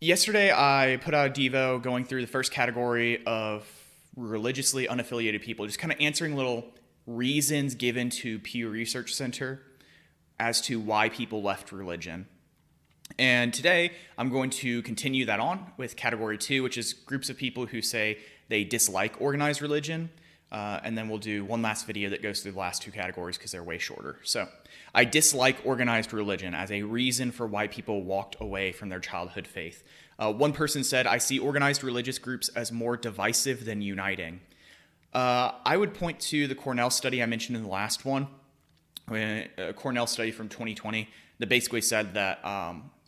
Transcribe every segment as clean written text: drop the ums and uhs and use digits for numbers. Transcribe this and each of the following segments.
Yesterday, I put out a devo going through the first category of religiously unaffiliated people, just kind of answering little reasons given to Pew Research Center as to why people left religion. And today, I'm going to continue that on with category two, which is groups of people who say they dislike organized religion. And then we'll do one last video that goes through the last two categories because they're way shorter. So, I dislike organized religion as a reason for why people walked away from their childhood faith. One person said, I see organized religious groups as more divisive than uniting. I would point to the Cornell study I mentioned in the last one, a Cornell study from 2020 that basically said that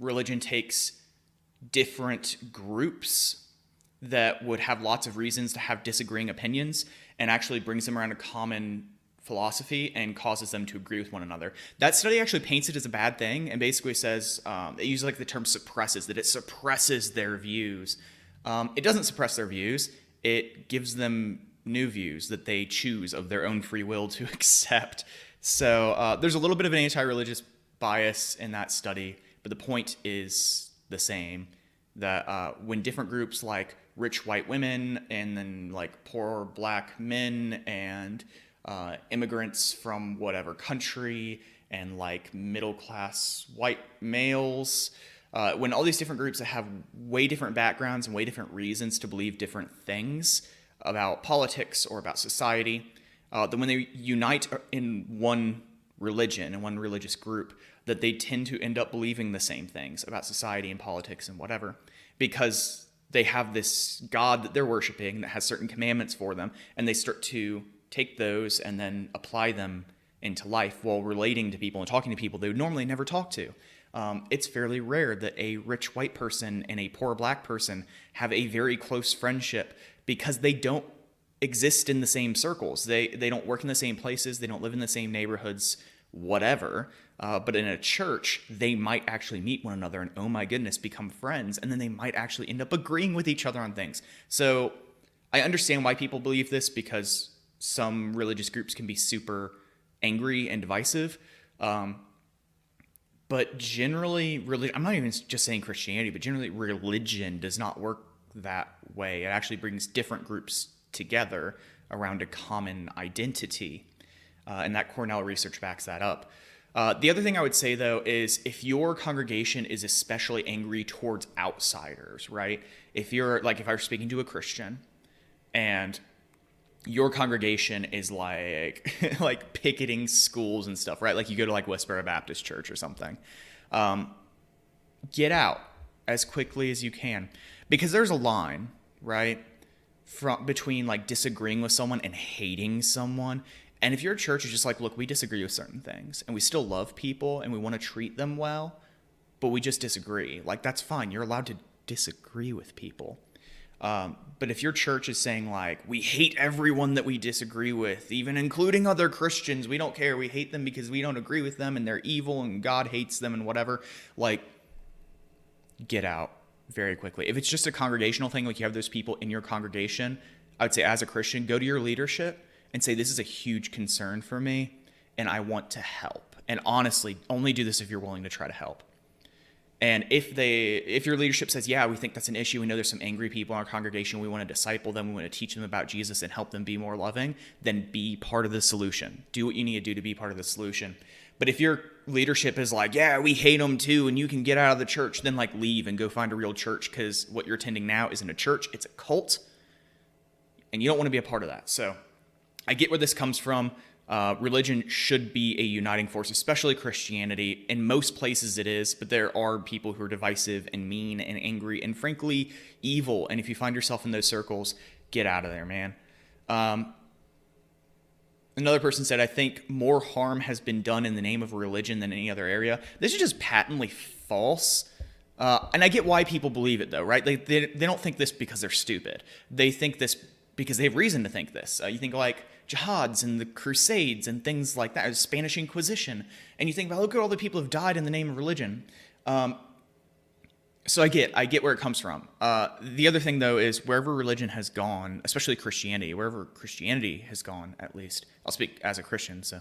religion takes different groups that would have lots of reasons to have disagreeing opinions and actually brings them around a common philosophy and causes them to agree with one another. That study actually paints it as a bad thing and basically says, it uses like the term suppresses, that it suppresses their views. It doesn't suppress their views. It gives them new views that they choose of their own free will to accept. So there's a little bit of an anti-religious bias in that study, but the point is the same, that when different groups like rich white women and then like poor black men and immigrants from whatever country and like middle class white males, when all these different groups that have way different backgrounds and way different reasons to believe different things about politics or about society, then when they unite in one religion and one religious group, that they tend to end up believing the same things about society and politics and whatever, because they have this God that they're worshiping that has certain commandments for them, and they start to take those and then apply them into life while relating to people and talking to people they would normally never talk to. It's fairly rare that a rich white person and a poor black person have a very close friendship because they don't exist in the same circles. They don't work in the same places. They don't live in the same neighborhoods, whatever. But in a church, they might actually meet one another and, oh my goodness, become friends. And then they might actually end up agreeing with each other on things. So I understand why people believe this, because some religious groups can be super angry and divisive. But generally, I'm not even just saying Christianity, but generally religion does not work that way. It actually brings different groups together around a common identity. And that Cornell research backs that up. The other thing I would say, though, is if your congregation is especially angry towards outsiders, right? If you're like, if I were speaking to a Christian and your congregation is like like picketing schools and stuff, right? Like you go to like Westboro Baptist Church or something. Get out as quickly as you can, because there's a line, right, between like disagreeing with someone and hating someone. And if your church is just like, look, we disagree with certain things and we still love people and we want to treat them well, but we just disagree, like that's fine. You're allowed to disagree with people. But if your church is saying like, we hate everyone that we disagree with, even including other Christians, we don't care, we hate them because we don't agree with them and they're evil and God hates them and whatever, like, get out very quickly. If it's just a congregational thing, like you have those people in your congregation, I would say as a Christian, go to your leadership and say, this is a huge concern for me and I want to help. And honestly, only do this if you're willing to try to help. And if your leadership says, yeah, we think that's an issue, we know there's some angry people in our congregation, we want to disciple them, we want to teach them about Jesus and help them be more loving, then be part of the solution. Do what you need to do to be part of the solution. But if your leadership is like, yeah, we hate them too, and you can get out of the church, then like leave and go find a real church, because what you're attending now isn't a church, it's a cult, and you don't want to be a part of that. So I get where this comes from. Religion should be a uniting force, especially Christianity. In most places it is, but there are people who are divisive and mean and angry and frankly evil. And if you find yourself in those circles, get out of there, man. Another person said, I think more harm has been done in the name of religion than any other area. This is just patently false. And I get why people believe it, though, right? They don't think this because they're stupid. They think this because they have reason to think this. You think like jihads and the Crusades and things like that, Spanish Inquisition, and you think about, look at all the people who've died in the name of religion. So I get where it comes from. The other thing, though, is wherever religion has gone, especially Christianity, wherever Christianity has gone, at least, I'll speak as a Christian, so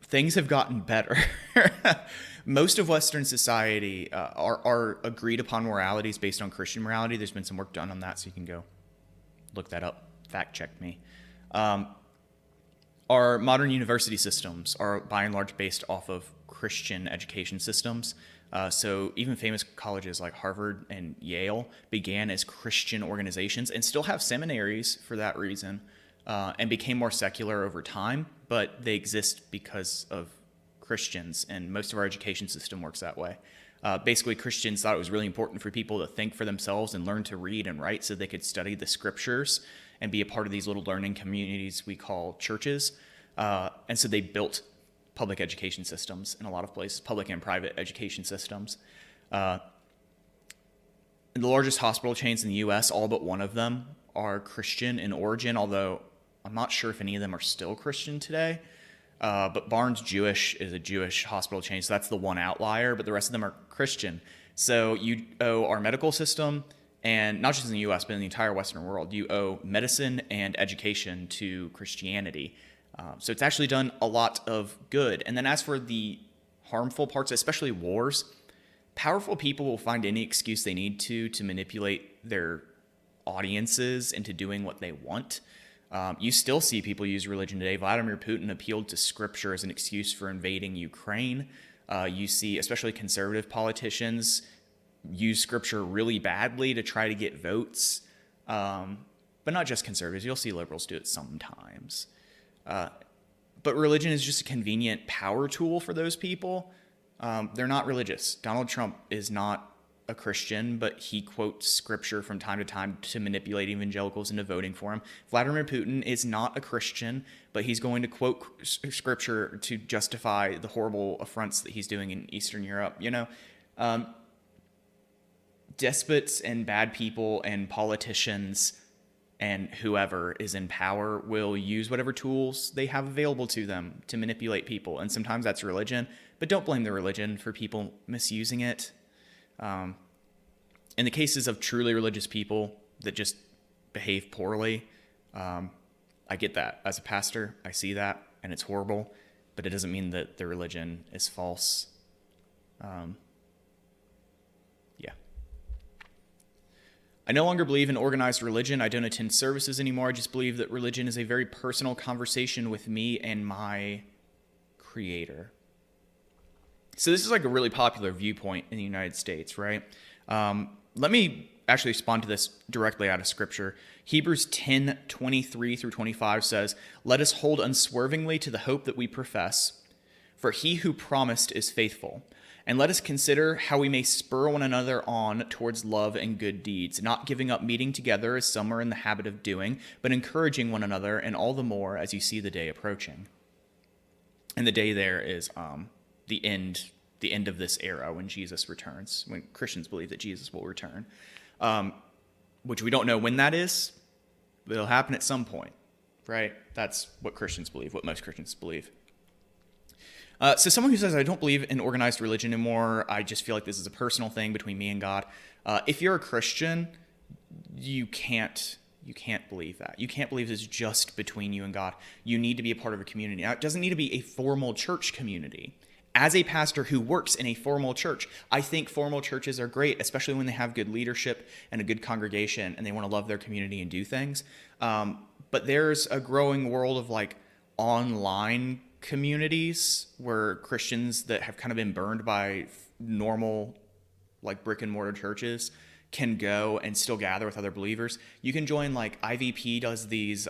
things have gotten better. Most of Western society are agreed upon moralities based on Christian morality. There's been some work done on that, so you can go look that up, fact check me. Our modern university systems are by and large based off of Christian education systems. So even famous colleges like Harvard and Yale began as Christian organizations and still have seminaries for that reason, and became more secular over time, but they exist because of Christians, and most of our education system works that way. Basically, Christians thought it was really important for people to think for themselves and learn to read and write so they could study the scriptures and be a part of these little learning communities we call churches. And so they built public education systems in a lot of places, public and private education systems. And the largest hospital chains in the U.S., all but one of them, are Christian in origin, although I'm not sure if any of them are still Christian today. But Barnes Jewish is a Jewish hospital chain, so that's the one outlier, but the rest of them are Christian. So you owe our medical system, and not just in the U.S., but in the entire Western world, you owe medicine and education to Christianity. So it's actually done a lot of good. And then as for the harmful parts, especially wars, powerful people will find any excuse they need to manipulate their audiences into doing what they want. You still see people use religion today. Vladimir Putin appealed to scripture as an excuse for invading Ukraine. You see, especially conservative politicians, use scripture really badly to try to get votes. But not just conservatives. You'll see liberals do it sometimes. But religion is just a convenient power tool for those people. They're not religious. Donald Trump is not a Christian, but he quotes scripture from time to time to manipulate evangelicals into voting for him. Vladimir Putin is not a Christian, but he's going to quote scripture to justify the horrible affronts that he's doing in Eastern Europe. Despots and bad people and politicians and whoever is in power will use whatever tools they have available to them to manipulate people. And sometimes that's religion, but don't blame the religion for people misusing it. In the cases of truly religious people that just behave poorly, I get that. As a pastor, I see that, and it's horrible, but it doesn't mean that the religion is false. I no longer believe in organized religion. I don't attend services anymore. I just believe that religion is a very personal conversation with me and my Creator. So this is like a really popular viewpoint in the United States, right? Let me actually respond to this directly out of Scripture. Hebrews 10:23-25 says, "Let us hold unswervingly to the hope that we profess, for he who promised is faithful. And let us consider how we may spur one another on towards love and good deeds, not giving up meeting together as some are in the habit of doing, but encouraging one another, and all the more as you see the day approaching." And the day there is the end of this era when Jesus returns, when Christians believe that Jesus will return, which we don't know when that is, but it'll happen at some point, right? That's what Christians believe, what most Christians believe. So someone who says, I don't believe in organized religion anymore, I just feel like this is a personal thing between me and God. If you're a Christian, you can't believe that. You can't believe this is just between you and God. You need to be a part of a community. Now, it doesn't need to be a formal church community. As a pastor who works in a formal church, I think formal churches are great, especially when they have good leadership and a good congregation and they want to love their community and do things. But there's a growing world of like online communities where Christians that have kind of been burned by normal like brick and mortar churches can go and still gather with other believers. You can join, like IVP does these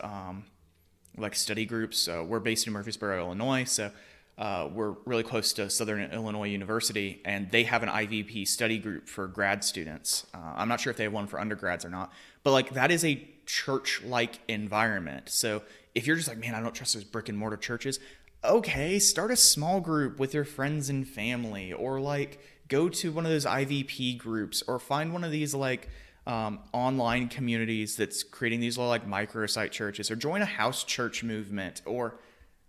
like study groups. We're based in Murfreesboro, Illinois, so we're really close to Southern Illinois University, and they have an IVP study group for grad students. I'm not sure if they have one for undergrads or not, but like that is a church-like environment. So if you're just like, man, I don't trust those brick and mortar churches, okay, start a small group with your friends and family, or like go to one of those IVP groups, or find one of these like online communities that's creating these little like microsite churches, or join a house church movement, or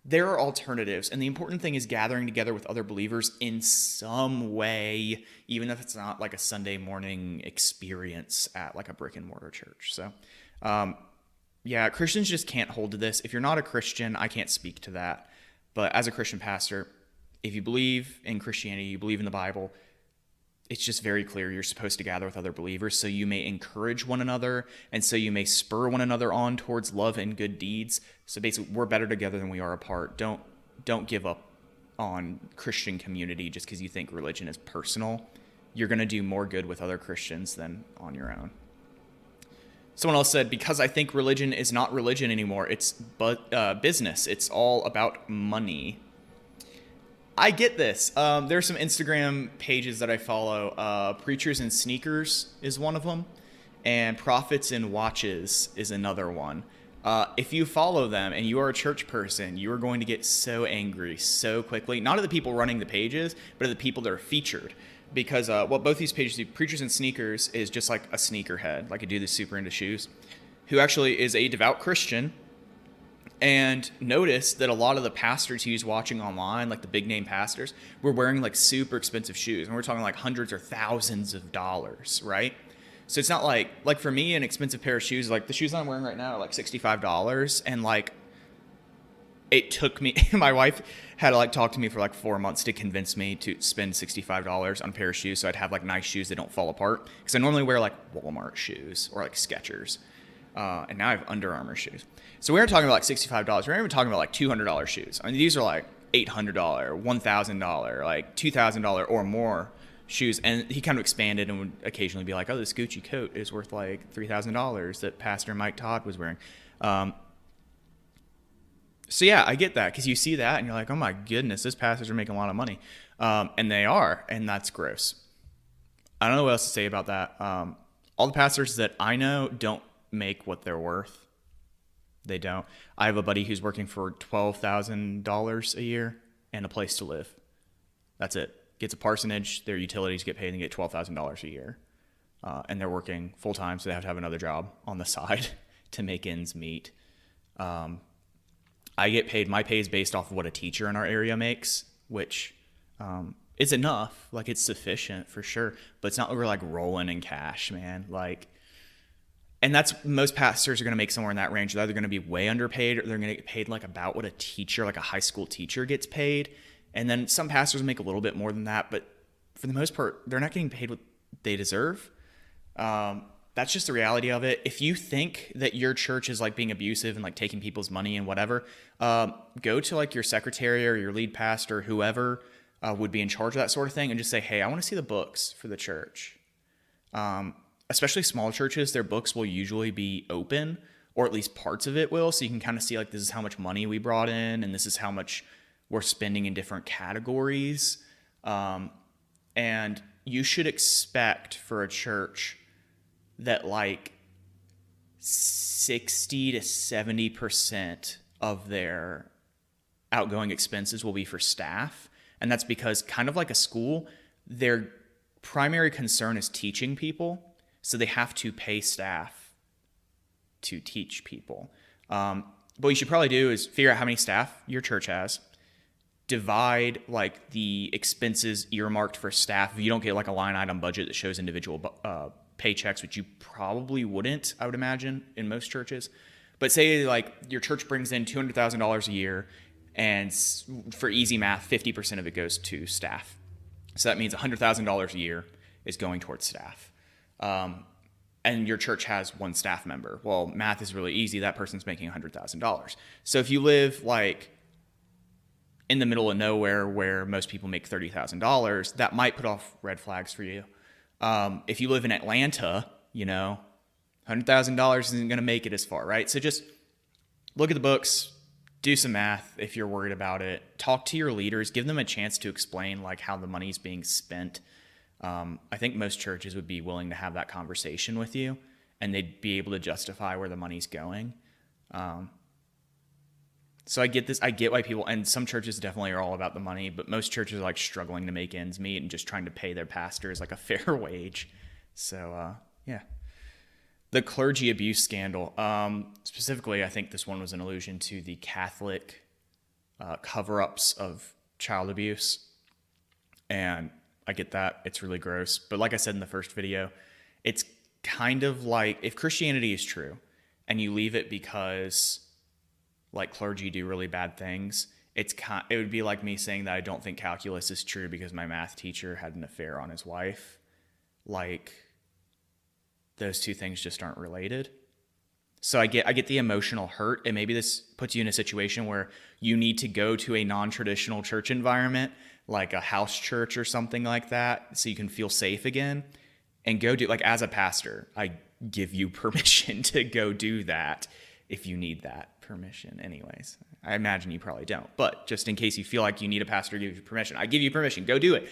there are alternatives. And the important thing is gathering together with other believers in some way, even if it's not like a Sunday morning experience at like a brick and mortar church. So yeah, Christians just can't hold to this. If you're not a Christian, I can't speak to that. But as a Christian pastor, if you believe in Christianity, you believe in the Bible, it's just very clear you're supposed to gather with other believers so you may encourage one another and so you may spur one another on towards love and good deeds. So basically, we're better together than we are apart. Don't give up on Christian community just because you think religion is personal. You're going to do more good with other Christians than on your own. Someone else said, because I think religion is not religion anymore, it's business. It's all about money. I get this. There are some Instagram pages that I follow. Preachers and Sneakers is one of them, and Prophets and Watches is another one. If you follow them and you are a church person, you are going to get so angry so quickly. Not at the people running the pages, but at the people that are featured. Because what both these pages do, Preachers and Sneakers is just like a sneakerhead, like a dude that's super into shoes, who actually is a devout Christian. And notice that a lot of the pastors he was watching online, like the big name pastors, were wearing like super expensive shoes. And we're talking like hundreds or thousands of dollars, right? So it's not like for me, an expensive pair of shoes, like the shoes I'm wearing right now are like $65. And like it took me, my wife had to like talk to me for like 4 months to convince me to spend $65 on a pair of shoes so I'd have like nice shoes that don't fall apart. Because I normally wear like Walmart shoes or like Skechers. And now I have Under Armour shoes. So we were talking about like $65. We're not even talking about like $200 shoes. I mean, these are like $800, $1,000, like $2,000 or more shoes. And he kind of expanded and would occasionally be like, oh, this Gucci coat is worth like $3,000 that Pastor Mike Todd was wearing. So yeah, I get that because you see that and you're like, oh my goodness, those pastors are making a lot of money. And they are, and that's gross. I don't know what else to say about that. All the pastors that I know don't make what they're worth. They don't. I have a buddy who's working for $12,000 a year and a place to live. That's it. Gets a parsonage, their utilities get paid and get $12,000 a year. And they're working full time, so they have to have another job on the side to make ends meet. I get paid, my pay is based off of what a teacher in our area makes, which is enough. Like, it's sufficient for sure, but it's not like we're like rolling in cash, man. Like, and that's, most pastors are going to make somewhere in that range. They're either going to be way underpaid or they're going to get paid like about what a teacher, like a high school teacher gets paid. And then some pastors make a little bit more than that, but for the most part, they're not getting paid what they deserve. That's just the reality of it. If you think that your church is like being abusive and like taking people's money and whatever, go to like your secretary or your lead pastor, whoever would be in charge of that sort of thing, and just say, hey, I want to see the books for the church. Especially small churches, their books will usually be open, or at least parts of it will, so you can kind of see like, this is how much money we brought in and this is how much we're spending in different categories. And you should expect for a church that like 60 to 70% of their outgoing expenses will be for staff. And that's because, kind of like a school, their primary concern is teaching people. So they have to pay staff to teach people. What you should probably do is figure out how many staff your church has. Divide like the expenses earmarked for staff. If you don't get like a line item budget that shows individual paychecks, which you probably wouldn't, I would imagine, in most churches. But say like your church brings in $200,000 a year, and for easy math, 50% of it goes to staff. So that means $100,000 a year is going towards staff. And your church has one staff member. Well, math is really easy. That person's making $100,000. So if you live like in the middle of nowhere where most people make $30,000, that might put off red flags for you. If you live in Atlanta, you know, $100,000 isn't going to make it as far, right? So just look at the books, do some math if you're worried about it. Talk to your leaders, give them a chance to explain like how the money's being spent. I think most churches would be willing to have that conversation with you, and they'd be able to justify where the money's going. So I get this. I get why people, and some churches definitely are all about the money, but most churches are like struggling to make ends meet and just trying to pay their pastors like a fair wage. So, yeah. The clergy abuse scandal. Specifically, I think this one was an allusion to the Catholic cover-ups of child abuse. And I get that. It's really gross. But like I said in the first video, it's kind of like, if Christianity is true and you leave it because like clergy do really bad things, it would be like me saying that I don't think calculus is true because my math teacher had an affair on his wife. Like, those two things just aren't related. So I get the emotional hurt, and maybe this puts you in a situation where you need to go to a non-traditional church environment, like a house church or something like that, so you can feel safe again, and go do, like, as a pastor, I give you permission to go do that if you need that permission anyways. I imagine you probably don't, but just in case you feel like you need a pastor to give you permission, I give you permission, go do it.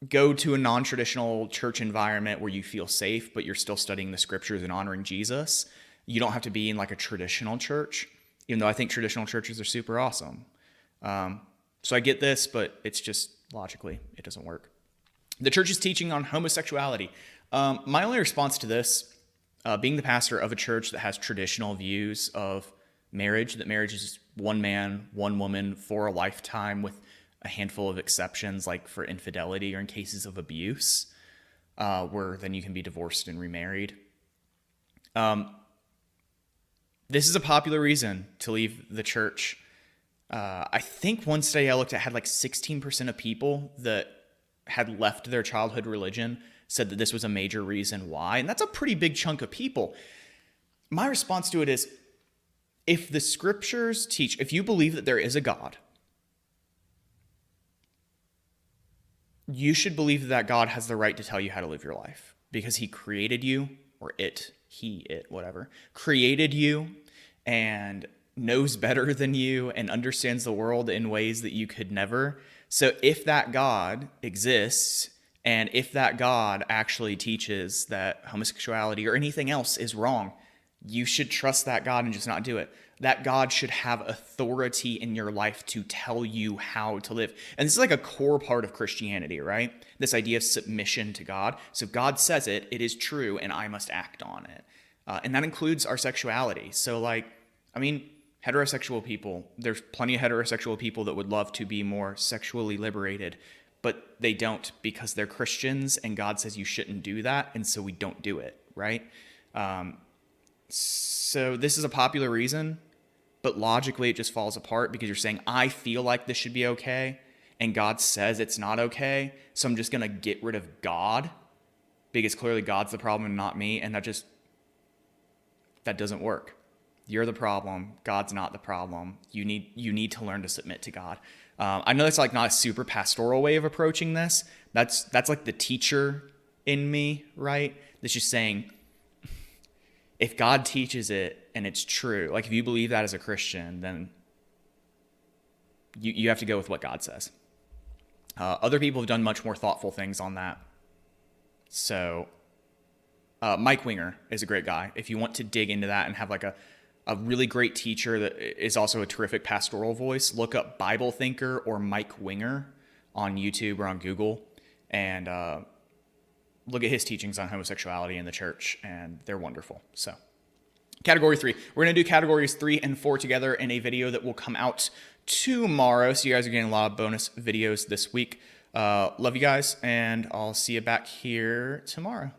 Go to a non-traditional church environment where you feel safe, but you're still studying the scriptures and honoring Jesus. You don't have to be in like a traditional church, even though I think traditional churches are super awesome. So I get this, but it's just logically, it doesn't work. The church's teaching on homosexuality. My only response to this, being the pastor of a church that has traditional views of marriage, that marriage is one man, one woman for a lifetime with a handful of exceptions, like for infidelity or in cases of abuse, where then you can be divorced and remarried. This is a popular reason to leave the church. I think one study I looked at had like 16% of people that had left their childhood religion said that this was a major reason why, and that's a pretty big chunk of people. My response to it is, if the scriptures teach, if you believe that there is a God, you should believe that God has the right to tell you how to live your life because he created you, or whatever, created you and knows better than you and understands the world in ways that you could never. So if that God exists, and if that God actually teaches that homosexuality or anything else is wrong, you should trust that God and just not do it. That God should have authority in your life to tell you how to live. And this is like a core part of Christianity, right? This idea of submission to God. So if God says it, it is true, and I must act on it. And that includes our sexuality. So heterosexual people, there's plenty of heterosexual people that would love to be more sexually liberated, but they don't because they're Christians, and God says you shouldn't do that, and so we don't do it, right? So this is a popular reason, but logically it just falls apart because you're saying, I feel like this should be okay, and God says it's not okay, so I'm just going to get rid of God because clearly God's the problem and not me, and that doesn't work. You're the problem. God's not the problem. You need to learn to submit to God. I know that's like not a super pastoral way of approaching this. That's like the teacher in me, right? That's just saying, if God teaches it and it's true, like if you believe that as a Christian, then you have to go with what God says. Other people have done much more thoughtful things on that. So Mike Winger is a great guy. If you want to dig into that and have like a really great teacher that is also a terrific pastoral voice, look up Bible Thinker or Mike Winger on YouTube or on Google, and look at his teachings on homosexuality in the church, and they're wonderful. So, category 3. We're going to do categories 3 and 4 together in a video that will come out tomorrow. So you guys are getting a lot of bonus videos this week. Love you guys, and I'll see you back here tomorrow.